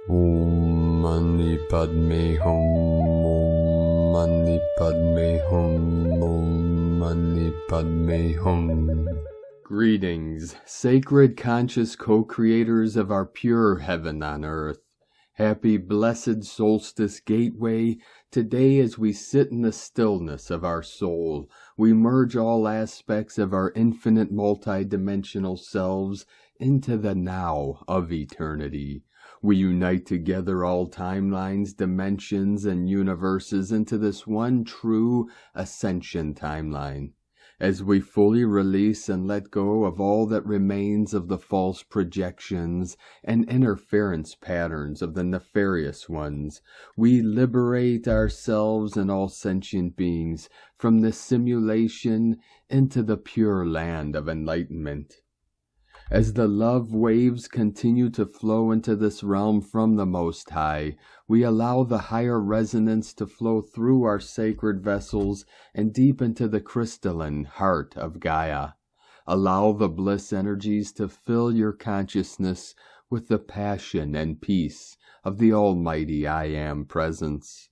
Om Mani Padme Hum, Om Mani Padme Hum, Om Mani Padme Hum. Greetings, sacred conscious co-creators of our pure heaven on earth. Happy blessed solstice gateway. Today as we sit in the stillness of our soul, we merge all aspects of our infinite multidimensional selves into the now of eternity. We unite together all timelines, dimensions, and universes into this one true Ascension timeline. As we fully release and let go of all that remains of the false projections and interference patterns of the nefarious ones, we liberate ourselves and all sentient beings from this simulation into the pure land of enlightenment. As the love waves continue to flow into this realm from the Most High, we allow the higher resonance to flow through our sacred vessels and deep into the crystalline heart of Gaia. Allow the bliss energies to fill your consciousness with the passion and peace of the Almighty I Am presence.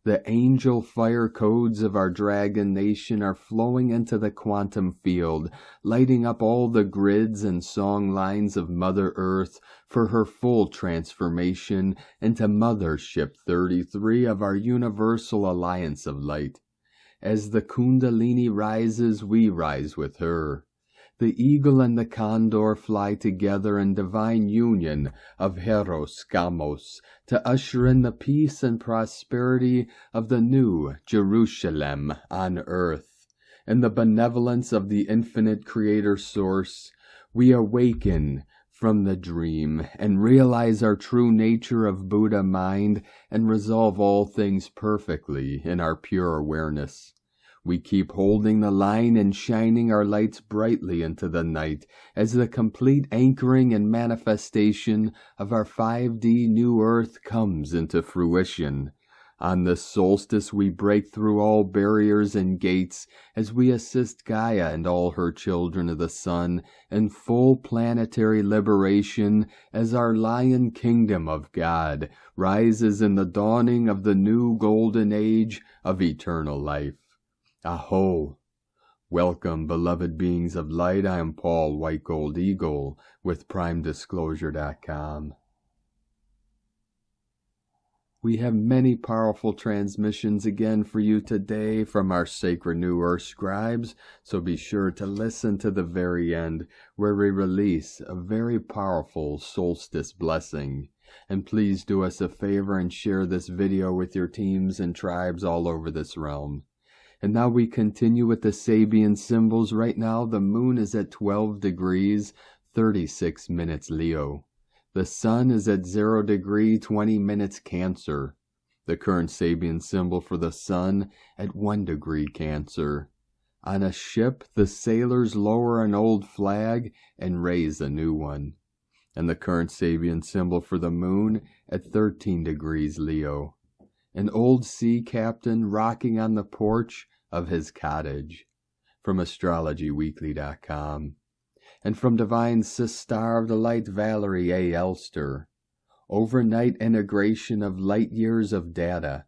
The angel fire codes of our dragon nation are flowing into the quantum field, lighting up all the grids and song lines of Mother Earth for her full transformation into Mothership 33 of our universal alliance of light. As the Kundalini rises, we rise with her. The eagle and the condor fly together in divine union of Hieros, Gamos, to usher in the peace and prosperity of the new Jerusalem on earth. In the benevolence of the infinite creator source, we awaken from the dream and realize our true nature of Buddha mind and resolve all things perfectly in our pure awareness. We keep holding the line and shining our lights brightly into the night as the complete anchoring and manifestation of our 5D new earth comes into fruition. On this solstice we break through all barriers and gates as we assist Gaia and all her children of the sun in full planetary liberation as our lion kingdom of God rises in the dawning of the new golden age of eternal life. Aho! Welcome, beloved beings of light. I am Paul, White Gold Eagle, with PrimeDisclosure.com. We have many powerful transmissions again for you today from our Sacred New Earth scribes, so be sure to listen to the very end, where we release a very powerful solstice blessing. And please do us a favor and share this video with your teams and tribes all over this realm. And now we continue with the Sabian symbols. Right now, the moon is at 12 degrees, 36 minutes Leo. The sun is at 0 degree, 20 minutes Cancer. The current Sabian symbol for the sun at 1 degree Cancer. On a ship, the sailors lower an old flag and raise a new one. And the current Sabian symbol for the moon at 13 degrees Leo. An old sea captain rocking on the porch of his cottage. From astrologyweekly.com. And from Divine Sister of the Light, Valerie A. Elster. Overnight integration of light years of data.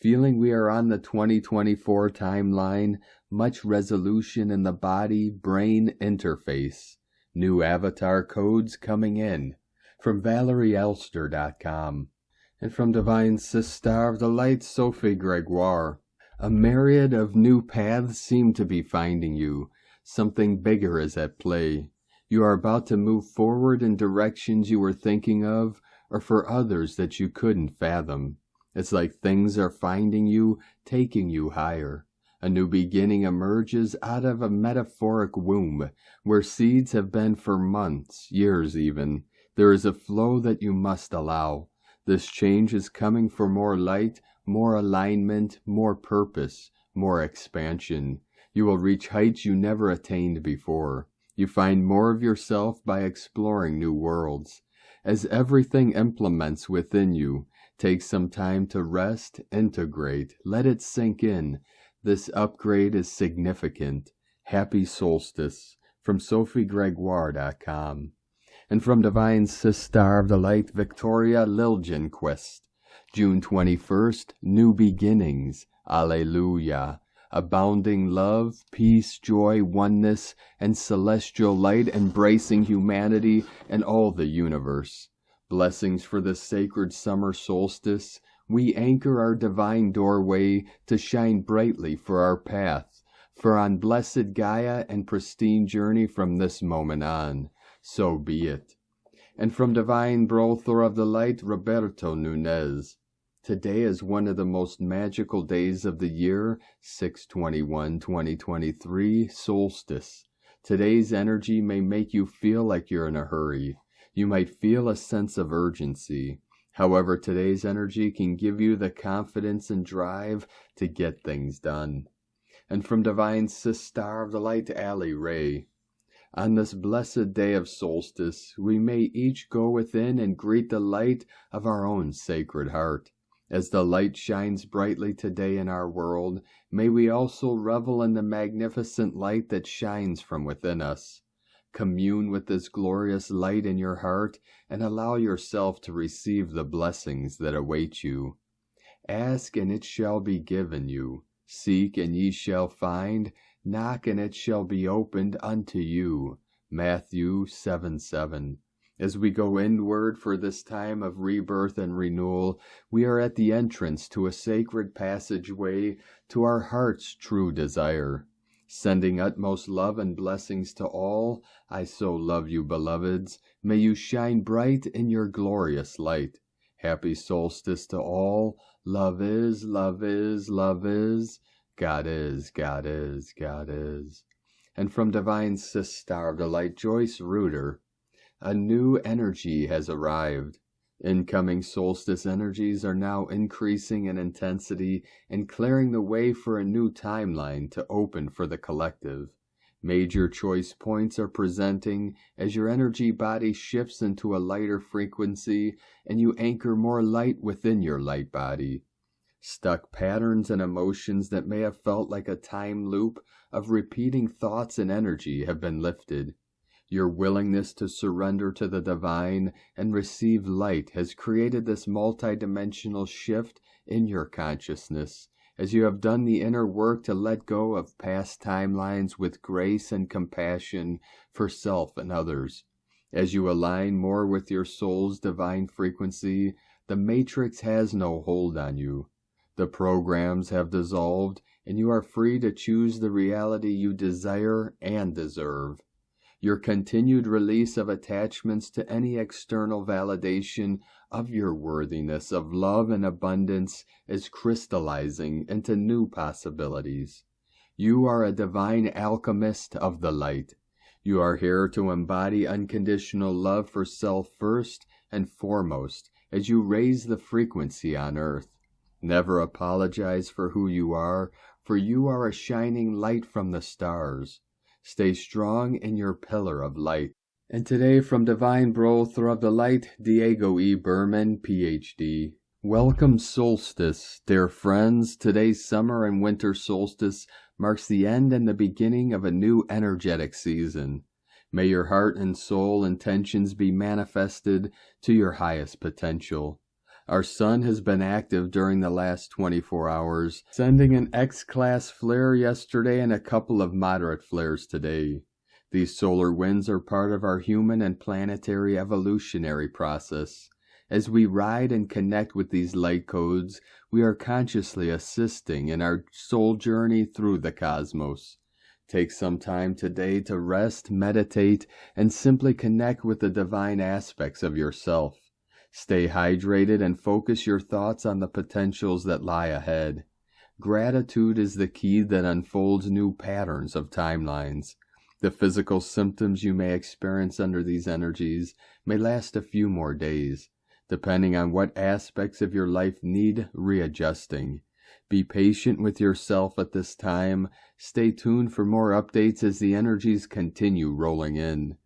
Feeling we are on the 2024 timeline, much resolution in the body-brain interface. New avatar codes coming in. From ValerieElster.com. And from Divine Sister of the Light, Sophie Gregoire. A myriad of new paths seem to be finding you. Something bigger is at play. You are about to move forward in directions you were thinking of, or for others that you couldn't fathom. It's like things are finding you, taking you higher. A new beginning emerges out of a metaphoric womb, where seeds have been for months, years even. There is a flow that you must allow. This change is coming for more light, more alignment, more purpose, more expansion. You will reach heights you never attained before. You find more of yourself by exploring new worlds. As everything implements within you, take some time to rest, integrate, let it sink in. This upgrade is significant. Happy solstice. From SophieGregoire.com. And from Divine Sister of the Light, Victoria Liljenquist. June 21st, New Beginnings, Alleluia. Abounding love, peace, joy, oneness, and celestial light embracing humanity and all the universe. Blessings for the sacred summer solstice. We anchor our divine doorway to shine brightly for our path, for on blessed Gaia and pristine journey from this moment on. So be it. And from Divine Brother of the Light, Roberto Nunez. Today is one of the most magical days of the year, 6/21/2023, Solstice. Today's energy may make you feel like you're in a hurry. You might feel a sense of urgency. However, today's energy can give you the confidence and drive to get things done. And from Divine Sister of the Light, Ali Ray. On this blessed day of solstice, we may each go within and greet the light of our own sacred heart. As the light shines brightly today in our world, may we also revel in the magnificent light that shines from within us. Commune with this glorious light in your heart and allow yourself to receive the blessings that await you. Ask and it shall be given you. Seek and ye shall find. Knock and it shall be opened unto you. Matthew 7:7. As we go inward for this time of rebirth and renewal, we are at the entrance to a sacred passageway to our heart's true desire. Sending utmost love and blessings to all, I so love you, beloveds. May you shine bright in your glorious light. Happy solstice to all. Love is, love is, love is. God is, God is, God is. And from Divine Sister of the Light, Joyce Reuter. A new energy has arrived. Incoming solstice energies are now increasing in intensity and clearing the way for a new timeline to open for the collective. Major choice points are presenting as your energy body shifts into a lighter frequency and you anchor more light within your light body. Stuck patterns and emotions that may have felt like a time loop of repeating thoughts and energy have been lifted. Your willingness to surrender to the divine and receive light has created this multidimensional shift in your consciousness, as you have done the inner work to let go of past timelines with grace and compassion for self and others. As you align more with your soul's divine frequency, the matrix has no hold on you. The programs have dissolved, and you are free to choose the reality you desire and deserve. Your continued release of attachments to any external validation of your worthiness of love and abundance is crystallizing into new possibilities. You are a divine alchemist of the light. You are here to embody unconditional love for self first and foremost as you raise the frequency on earth. Never apologize for who you are, for you are a shining light from the stars. Stay strong in your pillar of light. And today from Divine Brother of the Light, Diego E. Berman, Ph.D. Welcome Solstice, dear friends. Today's summer and winter solstice marks the end and the beginning of a new energetic season. May your heart and soul intentions be manifested to your highest potential. Our sun has been active during the last 24 hours, sending an X-class flare yesterday and a couple of moderate flares today. These solar winds are part of our human and planetary evolutionary process. As we ride and connect with these light codes, we are consciously assisting in our soul journey through the cosmos. Take some time today to rest, meditate, and simply connect with the divine aspects of yourself. Stay hydrated and focus your thoughts on the potentials that lie ahead. Gratitude is the key that unfolds new patterns of timelines. The physical symptoms you may experience under these energies may last a few more days, depending on what aspects of your life need readjusting. Be patient with yourself at this time. Stay tuned for more updates as the energies continue rolling in.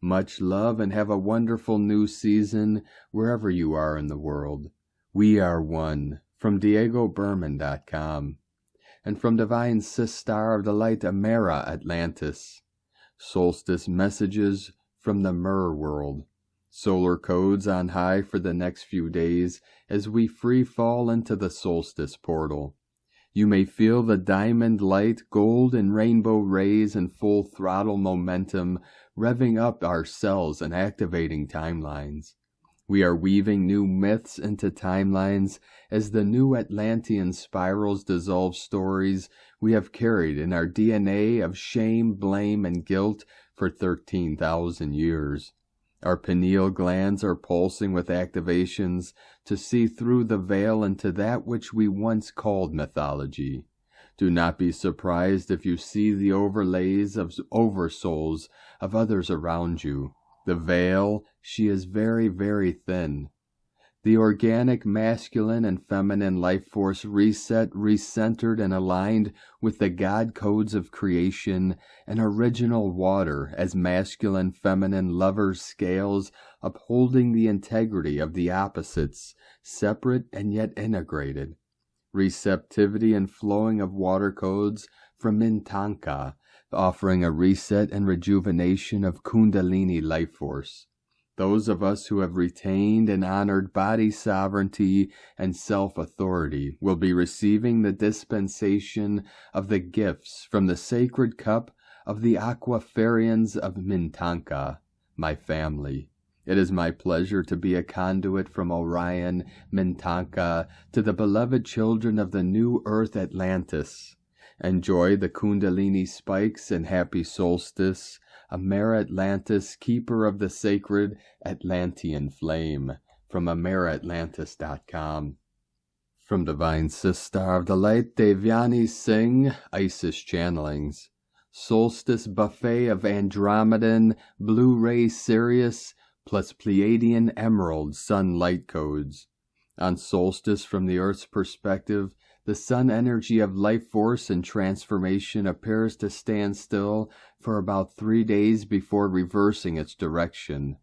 Much love and have a wonderful new season wherever you are in the world. We are one. From DiegoBerman.com. And from Divine Sister of the Light, Amera Atlantis. Solstice messages from the Mir world. Solar codes on high for the next few days as we free fall into the Solstice portal. You may feel the diamond light, gold and rainbow rays in full throttle momentum, revving up our cells and activating timelines. We are weaving new myths into timelines as the new Atlantean spirals dissolve stories we have carried in our DNA of shame, blame, and guilt for 13,000 years. Our pineal glands are pulsing with activations to see through the veil into that which we once called mythology. Do not be surprised if you see the overlays of oversouls of others around you. The veil, she is very, very thin. The organic masculine and feminine life force reset, recentered, and aligned with the God codes of creation and original water as masculine, feminine lovers' scales, upholding the integrity of the opposites, separate and yet integrated. Receptivity and flowing of water codes from Mintanka, offering a reset and rejuvenation of Kundalini life force. Those of us who have retained and honored body sovereignty and self-authority will be receiving the dispensation of the gifts from the sacred cup of the Aquafarians of Mintanka, my family. It is my pleasure to be a conduit from Orion, Mintanka, to the beloved children of the new earth Atlantis. Enjoy the Kundalini spikes and happy solstice, Amera Atlantis, keeper of the sacred Atlantean flame, from AmeraAtlantis.com. From Divine Sister of the Light, Devyani Singh, Isis Channelings. Solstice Buffet of Andromedan, Blue Ray Sirius, plus Pleiadian Emerald Sun Light Codes. On solstice, from the Earth's perspective, the sun energy of life force and transformation appears to stand still for about 3 days before reversing its direction.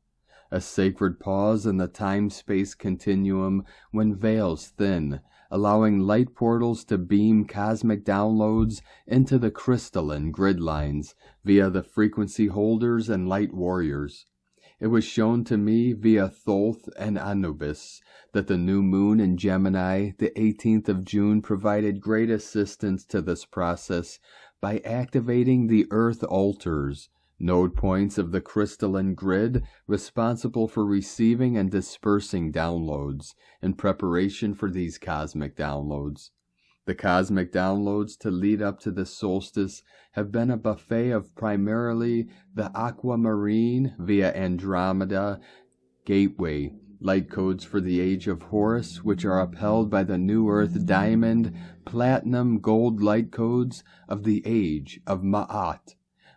A sacred pause in the time-space continuum when veils thin, allowing light portals to beam cosmic downloads into the crystalline grid lines via the frequency holders and light warriors. It was shown to me via Thoth and Anubis that the new moon in Gemini, the 18th of June, provided great assistance to this process by activating the Earth altars, node points of the crystalline grid responsible for receiving and dispersing downloads in preparation for these cosmic downloads. The cosmic downloads to lead up to the solstice have been a buffet of primarily the aquamarine via Andromeda gateway, light codes for the age of Horus, which are upheld by the New Earth diamond, platinum, gold light codes of the age of Ma'at,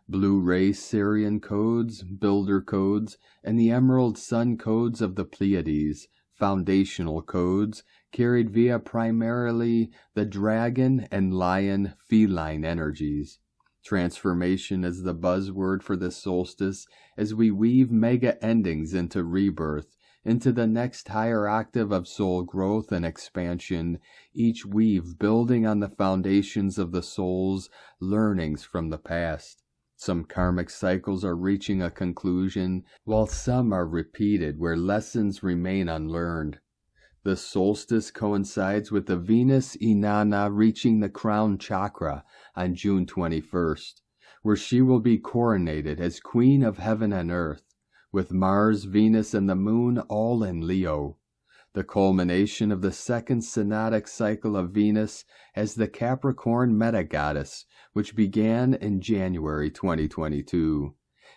blue ray Syrian codes, builder codes, and the emerald sun codes of the Pleiades, foundational codes, carried via primarily the dragon and lion feline energies. Transformation is the buzzword for the solstice as we weave mega endings into rebirth, into the next higher octave of soul growth and expansion, each weave building on the foundations of the soul's learnings from the past. Some karmic cycles are reaching a conclusion, while some are repeated where lessons remain unlearned. The solstice coincides with the Venus Inanna reaching the crown chakra on June 21st, where she will be coronated as Queen of Heaven and Earth, with Mars, Venus, and the Moon all in Leo. The culmination of the second synodic cycle of Venus as the Capricorn meta-goddess, which began in January 2022.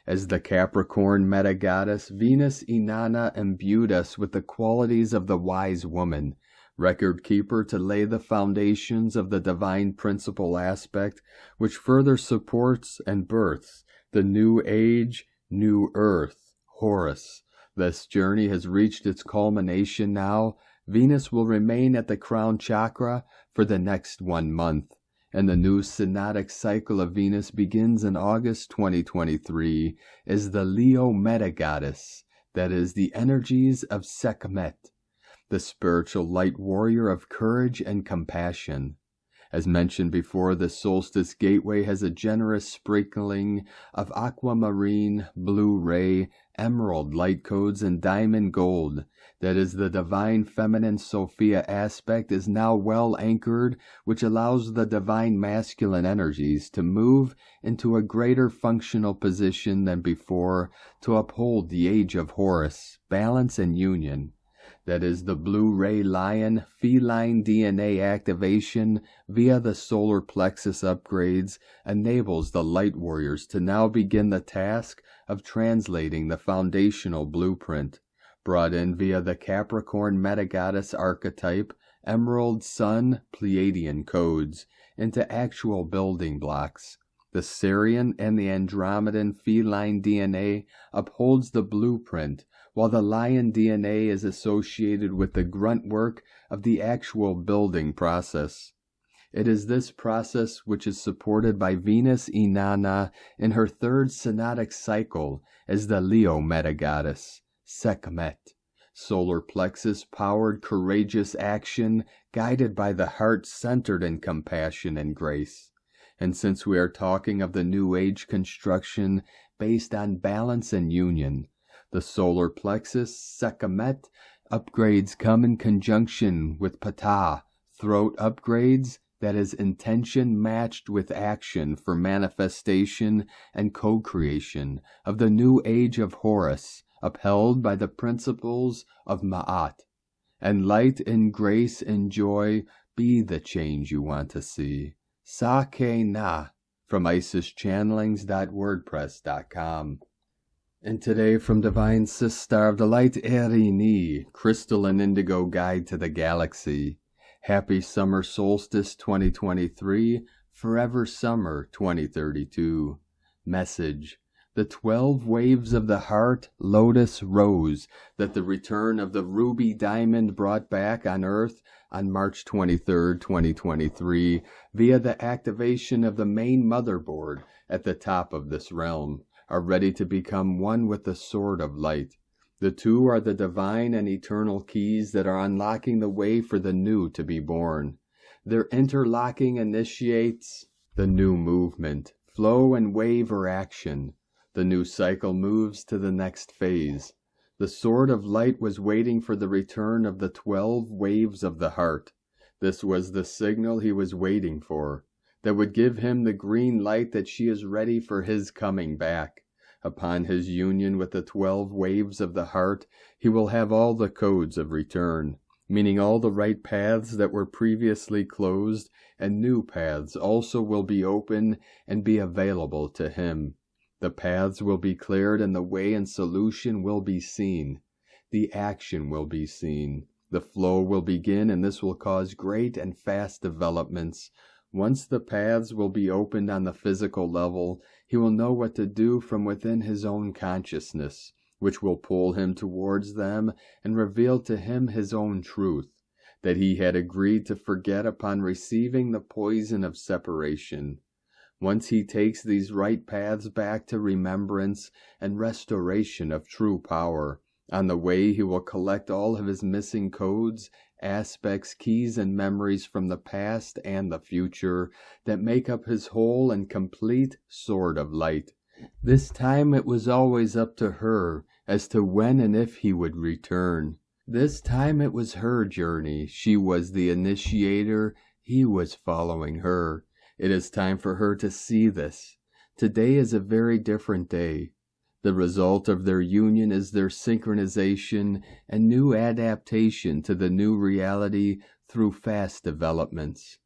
As the Capricorn meta-goddess, Venus Inanna imbued us with the qualities of the wise woman, record keeper to lay the foundations of the divine principle aspect, which further supports and births the new age, new earth, Horus. This journey has reached its culmination now. Venus will remain at the crown chakra for the next 1 month, and the new synodic cycle of Venus begins in August 2023 as the Leo meta-goddess, that is, the energies of Sekhmet, the spiritual light warrior of courage and compassion. As mentioned before, the Solstice Gateway has a generous sprinkling of aquamarine, blue ray, emerald light codes, and diamond gold. That is, the divine feminine Sophia aspect is now well anchored, which allows the divine masculine energies to move into a greater functional position than before to uphold the age of Horus, balance and union. That is, the blue ray lion feline DNA activation via the solar plexus upgrades enables the light warriors to now begin the task of translating the foundational blueprint, brought in via the Capricorn metagoddess archetype, Emerald Sun Pleiadian codes, into actual building blocks. The Syrian and the Andromedan feline DNA upholds the blueprint, while the lion DNA is associated with the grunt work of the actual building process. It is this process which is supported by Venus Inanna in her third synodic cycle as the Leo metagoddess, Sekhmet, solar plexus-powered courageous action guided by the heart centered in compassion and grace. And since we are talking of the New Age construction based on balance and union, the solar plexus, Sekhmet, upgrades come in conjunction with Ptah, throat upgrades, that is intention matched with action for manifestation and co-creation of the new age of Horus, upheld by the principles of Ma'at. And light and grace and joy be the change you want to see. Sake Na, from IsisChannelings.wordpress.com. And today from Divine Sister of the Light Erini, Crystal and Indigo Guide to the Galaxy. Happy Summer Solstice 2023, Forever Summer 2032. Message: the 12 waves of the heart, lotus, rose, that the return of the ruby diamond brought back on Earth on March 23, 2023, via the activation of the main motherboard at the top of this realm, are ready to become one with the Sword of Light. The two are the divine and eternal keys that are unlocking the way for the new to be born. Their interlocking initiates the new movement, flow and wave or action. The new cycle moves to the next phase. The Sword of Light was waiting for the return of the 12 waves of the heart. This was the signal he was waiting for, that would give him the green light that she is ready for his coming back. Upon his union with the 12 waves of the heart, he will have all the codes of return, meaning all the right paths that were previously closed, and new paths also will be open and be available to him. The paths will be cleared and the way and solution will be seen. The action will be seen. The flow will begin, and this will cause great and fast developments. Once the paths will be opened on the physical level, he will know what to do from within his own consciousness, which will pull him towards them and reveal to him his own truth, that he had agreed to forget upon receiving the poison of separation. Once he takes these right paths back to remembrance and restoration of true power, on the way he will collect all of his missing codes, aspects, keys, and memories from the past and the future that make up his whole and complete Sword of Light. This time it was always up to her as to when and if he would return. This time it was her journey. She was the initiator. He was following her. It is time for her to see this. Today is a very different day. The result of their union is their synchronization and new adaptation to the new reality through fast developments.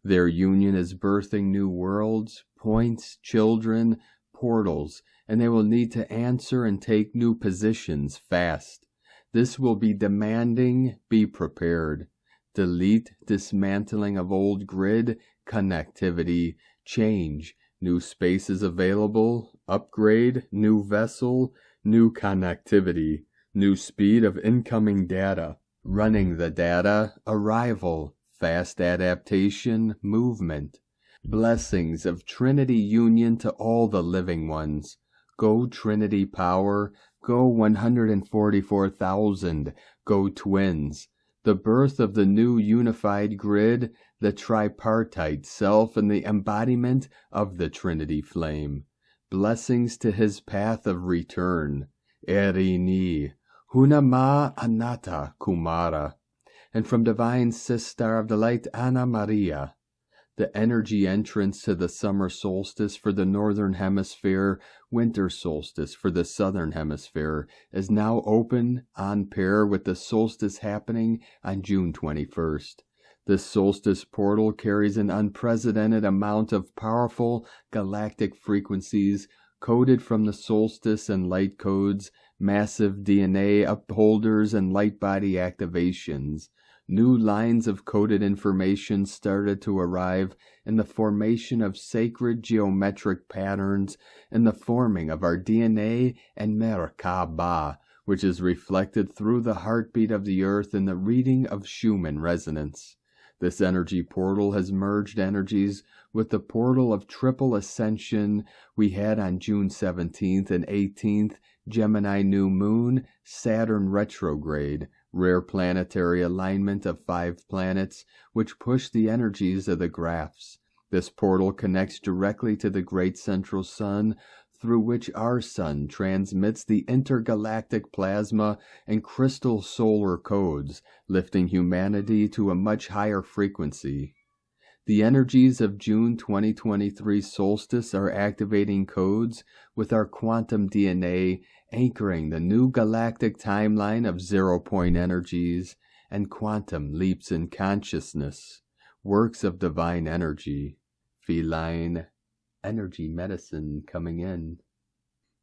Their union is birthing new worlds, points, children, portals, and they will need to answer and take new positions fast. This will be demanding. Be prepared. Delete, dismantling of old grid, connectivity, change, new spaces available, upgrade, new vessel, new connectivity, new speed of incoming data, running the data, arrival, fast adaptation, movement. Blessings of Trinity union to all the living ones. Go Trinity power, go 144,000, go twins. the birth of the new unified grid, the tripartite self, and the embodiment of the Trinity flame. Blessings to his path of return. Erini, Hunama Anatta Kumara. And from Divine Sister of the Light, Anna Maria. The energy entrance to the summer solstice for the northern hemisphere, winter solstice for the southern hemisphere, is now open on pair with the solstice happening on June 21st. This solstice portal carries an unprecedented amount of powerful galactic frequencies coded from the solstice and light codes, massive DNA upholders, and light body activations. New lines of coded information started to arrive in the formation of sacred geometric patterns in the forming of our DNA and Merkaba, which is reflected through the heartbeat of the earth in the reading of Schumann resonance. This energy portal has merged energies with the portal of triple ascension we had on June 17th and 18th, Gemini new moon, Saturn retrograde, rare planetary alignment of 5 planets, which push the energies of the graphs. This portal connects directly to the great central sun, through which our sun transmits the intergalactic plasma and crystal solar codes, lifting humanity to a much higher frequency. The energies of June 2023 solstice are activating codes with our quantum DNA, anchoring the new galactic timeline of zero-point energies and quantum leaps in consciousness, works of divine energy, feline energy medicine coming in.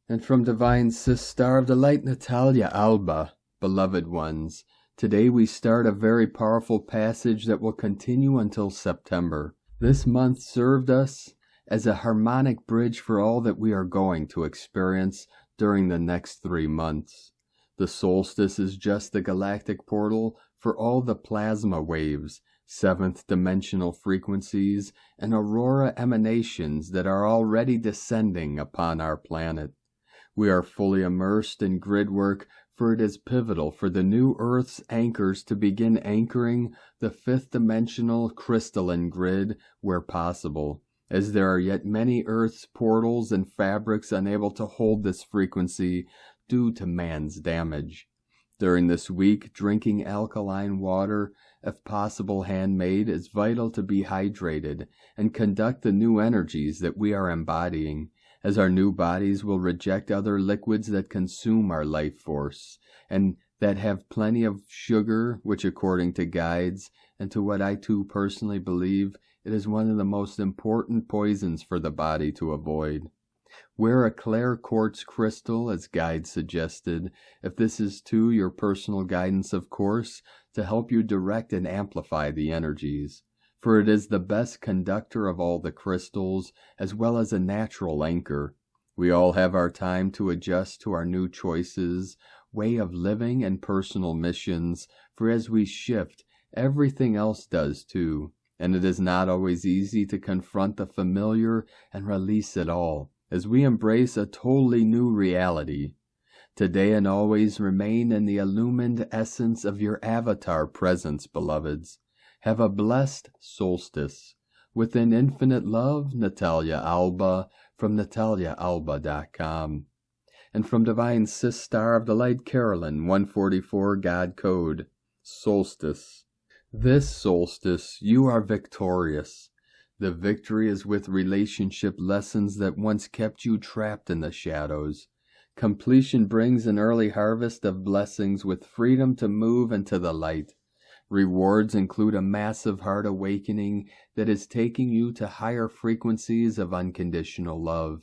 And from Divine Sister of the Light, Natalia Alba, beloved ones, today we start a very powerful passage that will continue until September. This month served us as a harmonic bridge for all that we are going to experience during the next 3 months. The solstice is just the galactic portal for all the plasma waves, 7th dimensional frequencies, and aurora emanations that are already descending upon our planet. We are fully immersed in grid work, for it is pivotal for the new Earth's anchors to begin anchoring the 5th dimensional crystalline grid where possible, as there are yet many Earth's portals and fabrics unable to hold this frequency due to man's damage. During this week, drinking alkaline water, if possible handmade, is vital to be hydrated and conduct the new energies that we are embodying, as our new bodies will reject other liquids that consume our life force, and that have plenty of sugar, which according to guides, and to what I too personally believe, it is one of the most important poisons for the body to avoid. Wear a clear quartz crystal, as guides suggested, if this is to your personal guidance, of course, to help you direct and amplify the energies. For it is the best conductor of all the crystals, as well as a natural anchor. We all have our time to adjust to our new choices, way of living, and personal missions, for as we shift, everything else does too, and it is not always easy to confront the familiar and release it all, as we embrace a totally new reality. Today and always remain in the illumined essence of your avatar presence, beloveds. Have a blessed solstice. Within infinite love, Natalia Alba, from nataliaalba.com. And from Divine Sister of the Light, Carolyn, 144 God Code, Solstice. This solstice, you are victorious. The victory is with relationship lessons that once kept you trapped in the shadows. Completion brings an early harvest of blessings with freedom to move into the light. Rewards include a massive heart awakening that is taking you to higher frequencies of unconditional love.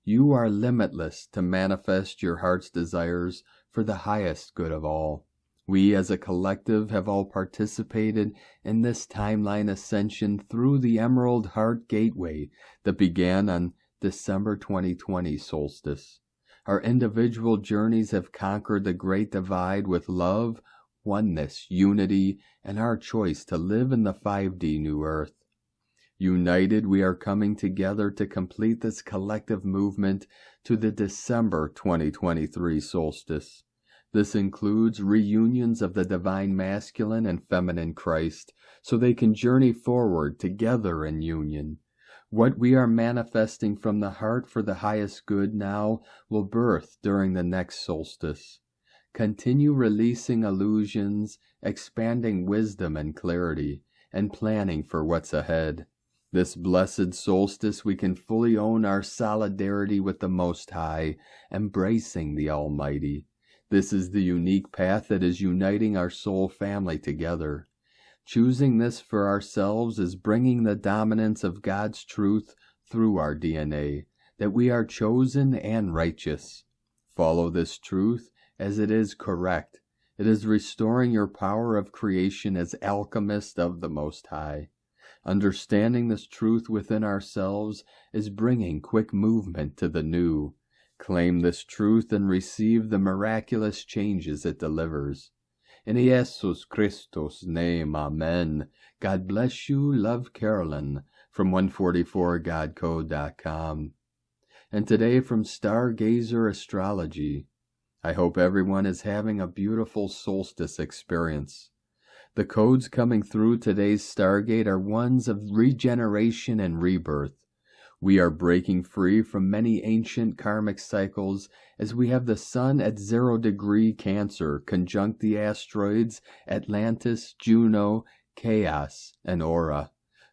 You are limitless to manifest your heart's desires for the highest good of all. We as a collective have all participated in this timeline ascension through the Emerald Heart Gateway that began on December 2020 solstice. Our individual journeys have conquered the great divide with love, oneness, unity, and our choice to live in the 5D New Earth. United, we are coming together to complete this collective movement to the December 2023 solstice. This includes reunions of the divine masculine and feminine Christ, so they can journey forward together in union. What we are manifesting from the heart for the highest good now will birth during the next solstice. Continue releasing illusions, expanding wisdom and clarity, and planning for what's ahead. This blessed solstice we can fully own our solidarity with the Most High, embracing the Almighty. This is the unique path that is uniting our soul family together. Choosing this for ourselves is bringing the dominance of God's truth through our DNA, that we are chosen and righteous. Follow this truth as it is correct. It is restoring your power of creation as alchemist of the Most High. Understanding this truth within ourselves is bringing quick movement to the new. Claim this truth and receive the miraculous changes it delivers. In Jesus Christus' name, Amen. God bless you. Love, Carolyn, from 144godcode.com. And today from Stargazer Astrology. I hope everyone is having a beautiful solstice experience. The codes coming through today's Stargate are ones of regeneration and rebirth. We are breaking free from many ancient karmic cycles as we have the Sun at 0° Cancer conjunct the asteroids Atlantis, Juno, Chaos, and Aura,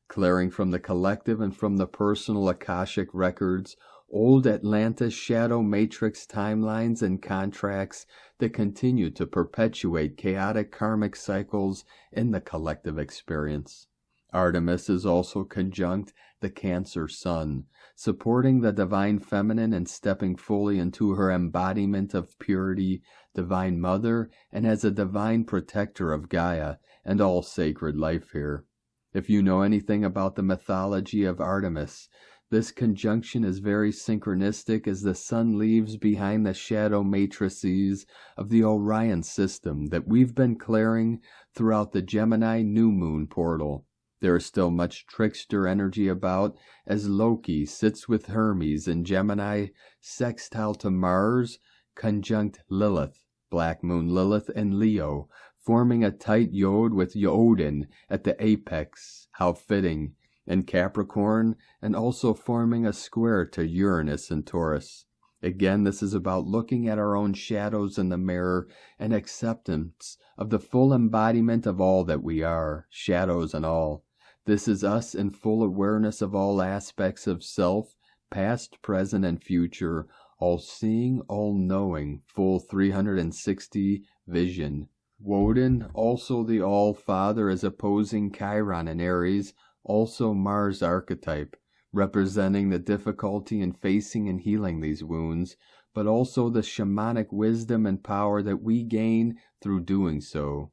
clearing from the collective and from the personal Akashic records old Atlantis shadow matrix timelines and contracts that continue to perpetuate chaotic karmic cycles in the collective experience. Artemis is also conjunct the Cancer Sun, supporting the divine feminine and stepping fully into her embodiment of purity, divine mother, and as a divine protector of Gaia and all sacred life here. If you know anything about the mythology of Artemis, this conjunction is very synchronistic as the Sun leaves behind the shadow matrices of the Orion system that we've been clearing throughout the Gemini new moon portal. There is still much trickster energy about as Loki sits with Hermes in Gemini, sextile to Mars, conjunct Lilith, Black Moon Lilith, and Leo, forming a tight yod with Odin at the apex, how fitting, and Capricorn, and also forming a square to Uranus and Taurus. Again, this is about looking at our own shadows in the mirror and acceptance of the full embodiment of all that we are, shadows and all. This is us in full awareness of all aspects of self, past, present, and future, all seeing, all knowing, full 360 vision. Woden, also the All-Father, is opposing Chiron in Aries, also Mars archetype, representing the difficulty in facing and healing these wounds, but also the shamanic wisdom and power that we gain through doing so.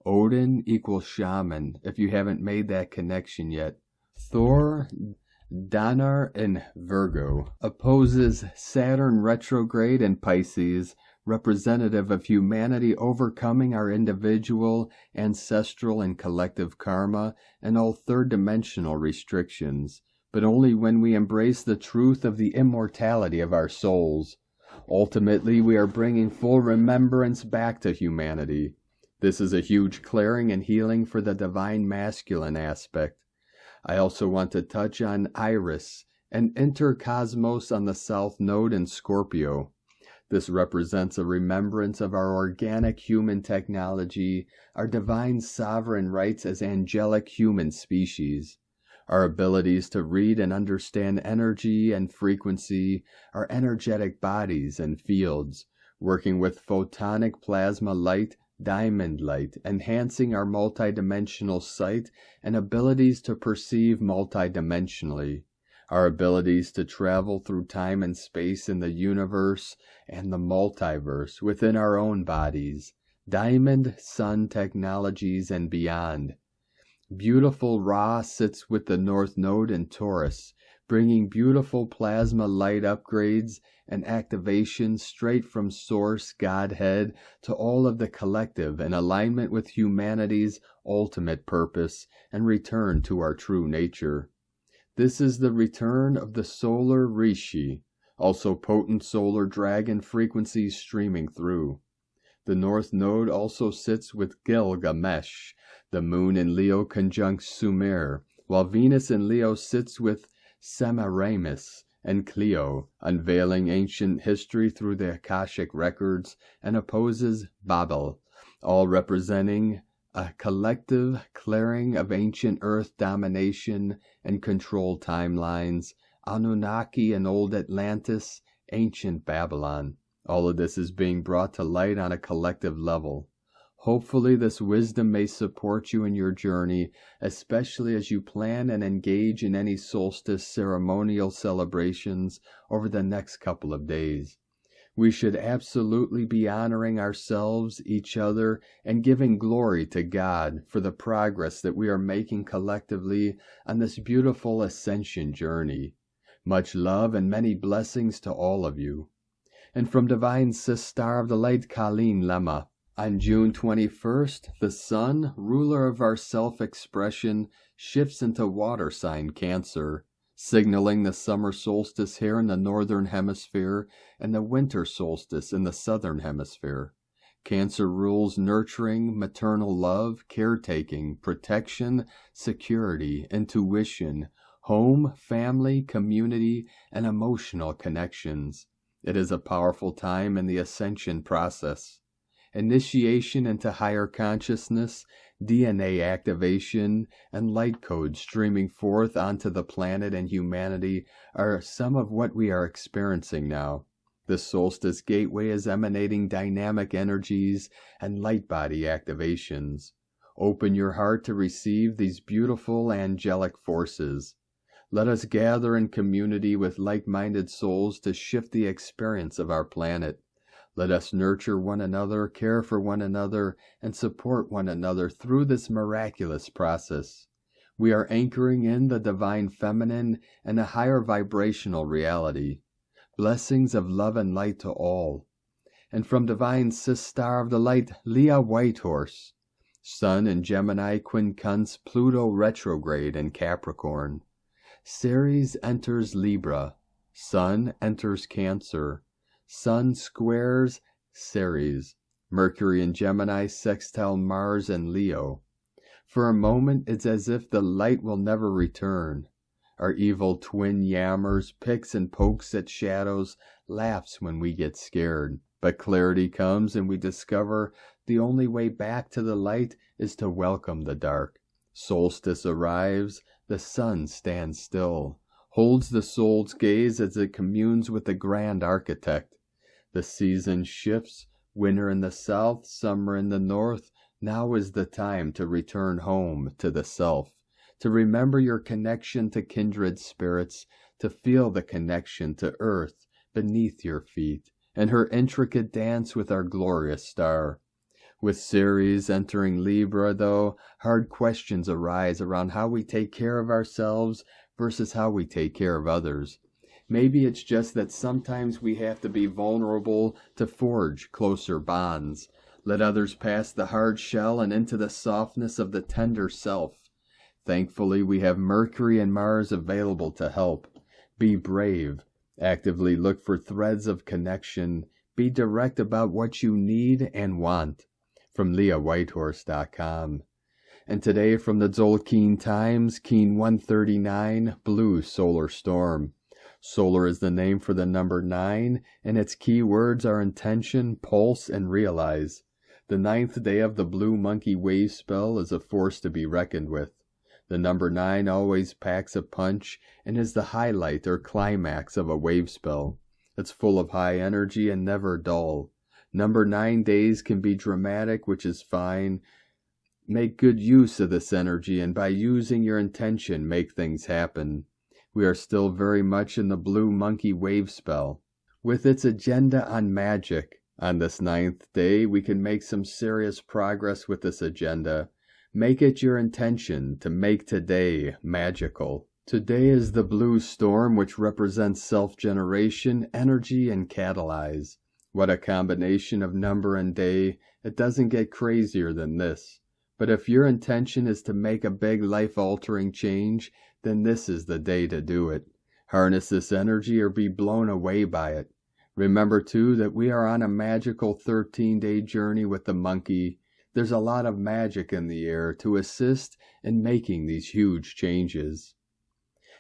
Odin equals shaman, if you haven't made that connection yet. Thor, Danar in Virgo, opposes Saturn retrograde in Pisces, representative of humanity overcoming our individual, ancestral, and collective karma and all third-dimensional restrictions, but only when we embrace the truth of the immortality of our souls. Ultimately, we are bringing full remembrance back to humanity. This is a huge clearing and healing for the divine masculine aspect. I also want to touch on Iris, an intercosmos on the South Node in Scorpio. This represents a remembrance of our organic human technology, our divine sovereign rights as angelic human species, our abilities to read and understand energy and frequency, our energetic bodies and fields, working with photonic plasma light, diamond light, enhancing our multidimensional sight and abilities to perceive multidimensionally, our abilities to travel through time and space in the universe and the multiverse within our own bodies, diamond sun technologies and beyond. Beautiful Ra sits with the North Node in Taurus, bringing beautiful plasma light upgrades and activations straight from Source Godhead to all of the collective in alignment with humanity's ultimate purpose and return to our true nature. This is the return of the solar Rishi, also potent solar dragon frequencies streaming through. The North Node also sits with Gilgamesh. The Moon in Leo conjuncts Sumer, while Venus in Leo sits with Semiramis and Clio, unveiling ancient history through the Akashic records, and opposes Babel, all representing a collective clearing of ancient Earth domination and control timelines, Anunnaki and Old Atlantis, ancient Babylon. All of this is being brought to light on a collective level. Hopefully this wisdom may support you in your journey, especially as you plan and engage in any solstice ceremonial celebrations over the next couple of days. We should absolutely be honoring ourselves, each other, and giving glory to God for the progress that we are making collectively on this beautiful ascension journey. Much love and many blessings to all of you. And from Divine Sister of the Light Colleen Lemma, on June 21st, the Sun, ruler of our self-expression, shifts into water sign Cancer, signaling the summer solstice here in the northern hemisphere and the winter solstice in the southern hemisphere. Cancer rules nurturing, maternal love, caretaking, protection, security, intuition, home, family, community, and emotional connections. It is a powerful time in the ascension process. Initiation into higher consciousness, DNA activation, and light codes streaming forth onto the planet and humanity are some of what we are experiencing now. The solstice gateway is emanating dynamic energies and light body activations. Open your heart to receive these beautiful angelic forces. Let us gather in community with like-minded souls to shift the experience of our planet. Let us nurture one another, care for one another, and support one another through this miraculous process. We are anchoring in the divine feminine and a higher vibrational reality. Blessings of love and light to all. And from Divine Sister of the Light, Leah Whitehorse. Sun in Gemini quincunx Pluto retrograde in Capricorn. Ceres enters Libra. Sun enters Cancer. Sun squares Ceres. Mercury in Gemini sextile Mars and Leo. For a moment, it's as if the light will never return. Our evil twin yammers, picks and pokes at shadows, laughs when we get scared. But clarity comes and we discover the only way back to the light is to welcome the dark. Solstice arrives, the sun stands still, holds the soul's gaze as it communes with the grand architect. The season shifts, winter in the south, summer in the north. Now is the time to return home to the self, to remember your connection to kindred spirits, to feel the connection to earth beneath your feet, and her intricate dance with our glorious star. With Ceres entering Libra, though, hard questions arise around how we take care of ourselves versus how we take care of others. Maybe it's just that sometimes we have to be vulnerable to forge closer bonds. Let others pass the hard shell and into the softness of the tender self. Thankfully, we have Mercury and Mars available to help. Be brave. Actively look for threads of connection. Be direct about what you need and want. From LeahWhitehorse.com. And today from the Tzolk'in Times, Keen 139, Blue Solar Storm. Solar is the name for the number 9, and its key words are intention, pulse, and realize. The 9th day of the Blue Monkey Wave spell is a force to be reckoned with. The number 9 always packs a punch and is the highlight or climax of a wave spell. It's full of high energy and never dull. Number 9 days can be dramatic, which is fine. Make good use of this energy, and by using your intention, make things happen. We are still very much in the Blue Monkey Wave spell, with its agenda on magic. On this 9th day, we can make some serious progress with this agenda. Make it your intention to make today magical. Today is the blue storm, which represents self-generation, energy, and catalyze. What a combination of number and day. It doesn't get crazier than this. But if your intention is to make a big life-altering change, then this is the day to do it. Harness this energy or be blown away by it. Remember, too, that we are on a magical 13-day journey with the monkey. There's a lot of magic in the air to assist in making these huge changes.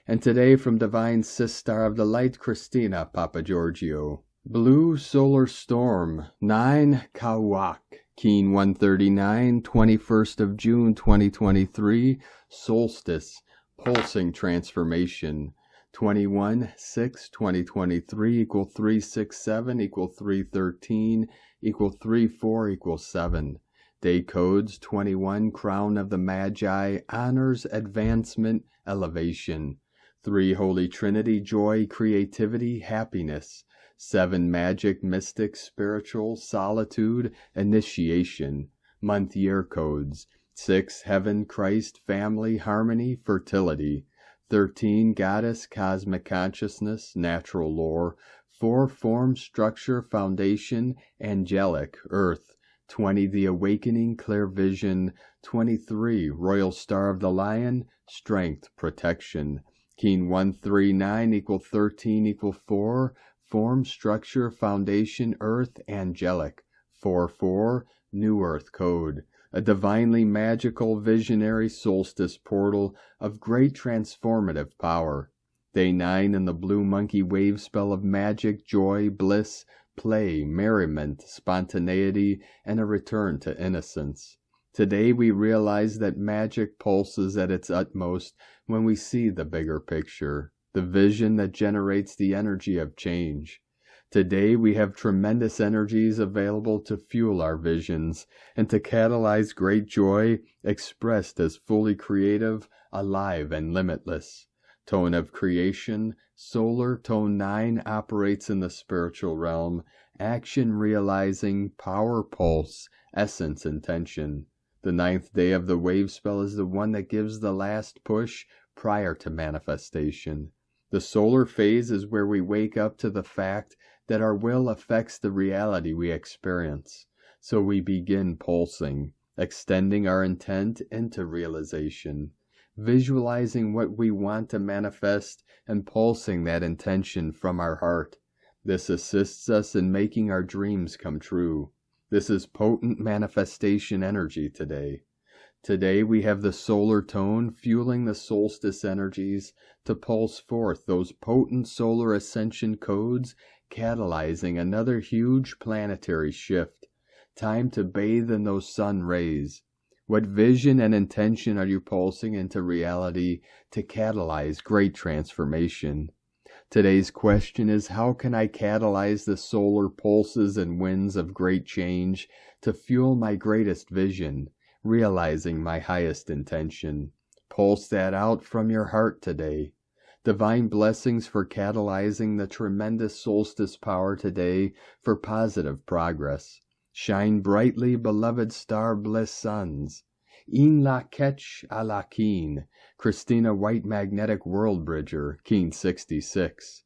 And today from Divine Sister of the Light, Christina Papa Giorgio. Blue Solar Storm, 9 Kawak, Keen 139, 21st of June 2023, Solstice, Pulsing Transformation, 21/6/2023 equal 367 equal 313 equal 34 equal 7. Day codes 21, Crown of the Magi, Honors, Advancement, Elevation. 3 Holy Trinity, Joy, Creativity, Happiness. 7 Magic, Mystic, Spiritual, Solitude, Initiation. Month year codes 6 Heaven, Christ, Family, Harmony, Fertility. 13 Goddess, Cosmic Consciousness, Natural Lore. 4 Form, Structure, Foundation, Angelic, Earth. 20 The Awakening, Clear Vision. 23 Royal Star of the Lion, Strength, Protection. Keen 139 equal 13 equal 4, Form, Structure, Foundation, Earth, Angelic. 4/4 New Earth Code. A divinely magical visionary solstice portal of great transformative power. Day 9 in the Blue Monkey wave spell of magic, joy, bliss, play, merriment, spontaneity, and a return to innocence. Today we realize that magic pulses at its utmost when we see the bigger picture, the vision that generates the energy of change. Today we have tremendous energies available to fuel our visions and to catalyze great joy expressed as fully creative, alive, and limitless. Tone of creation, solar, tone 9 operates in the spiritual realm, action realizing, power pulse, essence intention. The 9th day of the wave spell is the one that gives the last push prior to manifestation. The solar phase is where we wake up to the fact that our will affects the reality we experience. So we begin pulsing, extending our intent into realization, visualizing what we want to manifest and pulsing that intention from our heart. This assists us in making our dreams come true. This is potent manifestation energy today. Today we have the solar tone fueling the solstice energies to pulse forth those potent solar ascension codes, catalyzing another huge planetary shift. Time to bathe in those sun rays. What vision and intention are you pulsing into reality to catalyze great transformation? Today's question is, how can I catalyze the solar pulses and winds of great change to fuel my greatest vision, realizing my highest intention? Pulse that out from your heart today. Divine blessings for catalyzing the tremendous solstice power today for positive progress. Shine brightly, beloved star bliss suns. In la ketch a la keen, Christina White Magnetic World Bridger, Keen 66.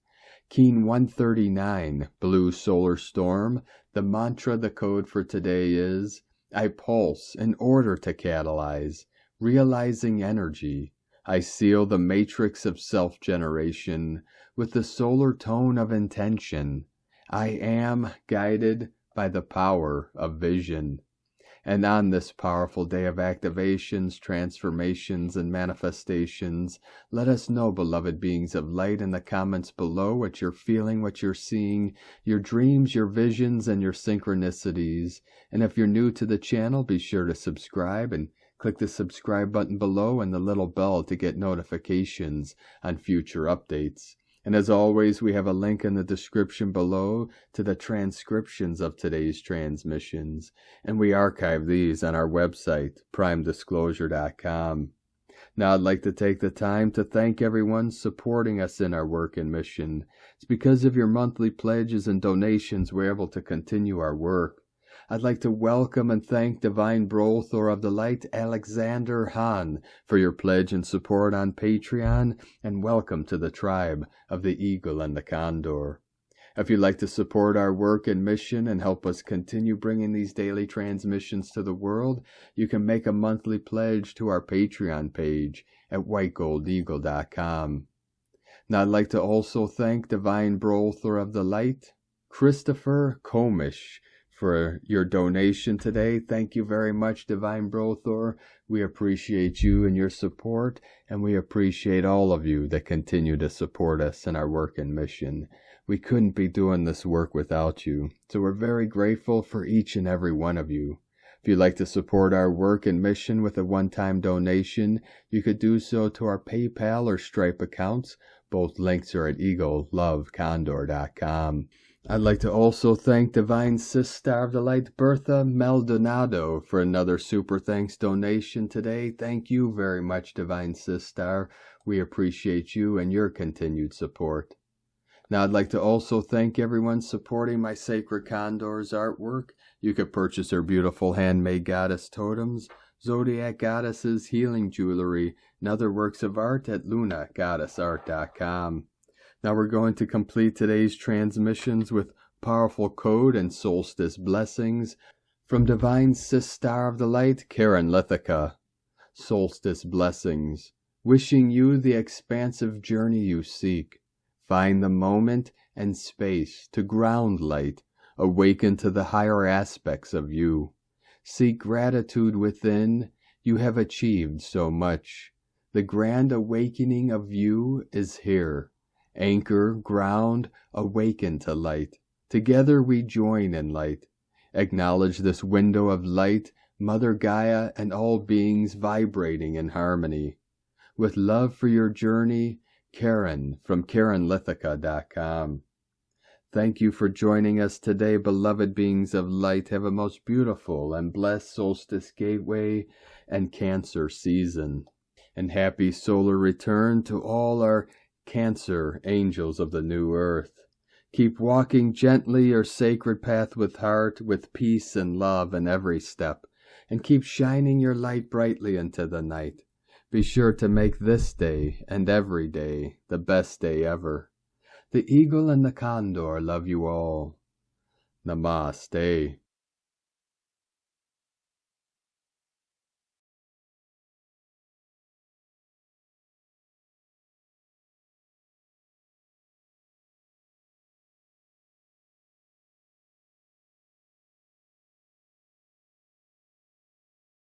Keen 139, Blue Solar Storm. The mantra, the code for today is, I pulse in order to catalyze, realizing energy. I seal the matrix of self-generation with the solar tone of intention. I am guided by the power of vision. And on this powerful day of activations, transformations, and manifestations, let us know, beloved beings of light, in the comments below what you're feeling, what you're seeing, your dreams, your visions, and your synchronicities. And if you're new to the channel, be sure to subscribe and click the subscribe button below and the little bell to get notifications on future updates. And as always, we have a link in the description below to the transcriptions of today's transmissions, and we archive these on our website, primedisclosure.com. Now I'd like to take the time to thank everyone supporting us in our work and mission. It's because of your monthly pledges and donations we're able to continue our work. I'd like to welcome and thank Divine Brothor of the Light, Alexander Hahn, for your pledge and support on Patreon, and welcome to the tribe of the Eagle and the Condor. If you'd like to support our work and mission and help us continue bringing these daily transmissions to the world, you can make a monthly pledge to our Patreon page at whitegoldeagle.com. Now I'd like to also thank Divine Brothor of the Light, Christopher Komish, for your donation today. Thank you very much, Divine Brothor. We appreciate you and your support, and we appreciate all of you that continue to support us in our work and mission. We couldn't be doing this work without you, so we're very grateful for each and every one of you. If you'd like to support our work and mission with a one-time donation, you could do so to our PayPal or Stripe accounts. Both links are at eaglelovecondor.com. I'd like to also thank Divine Sister of the Light Bertha Maldonado for another super thanks donation today. Thank you very much, Divine Sister. We appreciate you and your continued support. Now I'd like to also thank everyone supporting my Sacred Condor's artwork. You could purchase her beautiful handmade goddess totems, Zodiac Goddesses, healing jewelry, and other works of art at lunagoddessart.com. Now we're going to complete today's transmissions with powerful code and solstice blessings from Divine Sister of the Light, Karen Lithica. Solstice blessings, wishing you the expansive journey you seek. Find the moment and space to ground light, awaken to the higher aspects of you. Seek gratitude within, you have achieved so much. The grand awakening of you is here. Anchor, ground, awaken to light. Together we join in light. Acknowledge this window of light, Mother Gaia and all beings vibrating in harmony. With love for your journey, Karen from KarenLithica.com. Thank you for joining us today, beloved beings of light. Have a most beautiful and blessed solstice gateway and Cancer season. And happy solar return to all our Cancer angels of the new earth. Keep walking gently your sacred path with heart, with peace and love in every step, and keep shining your light brightly into the night. Be sure to make this day and every day the best day ever. The Eagle and the Condor love you all. Namaste.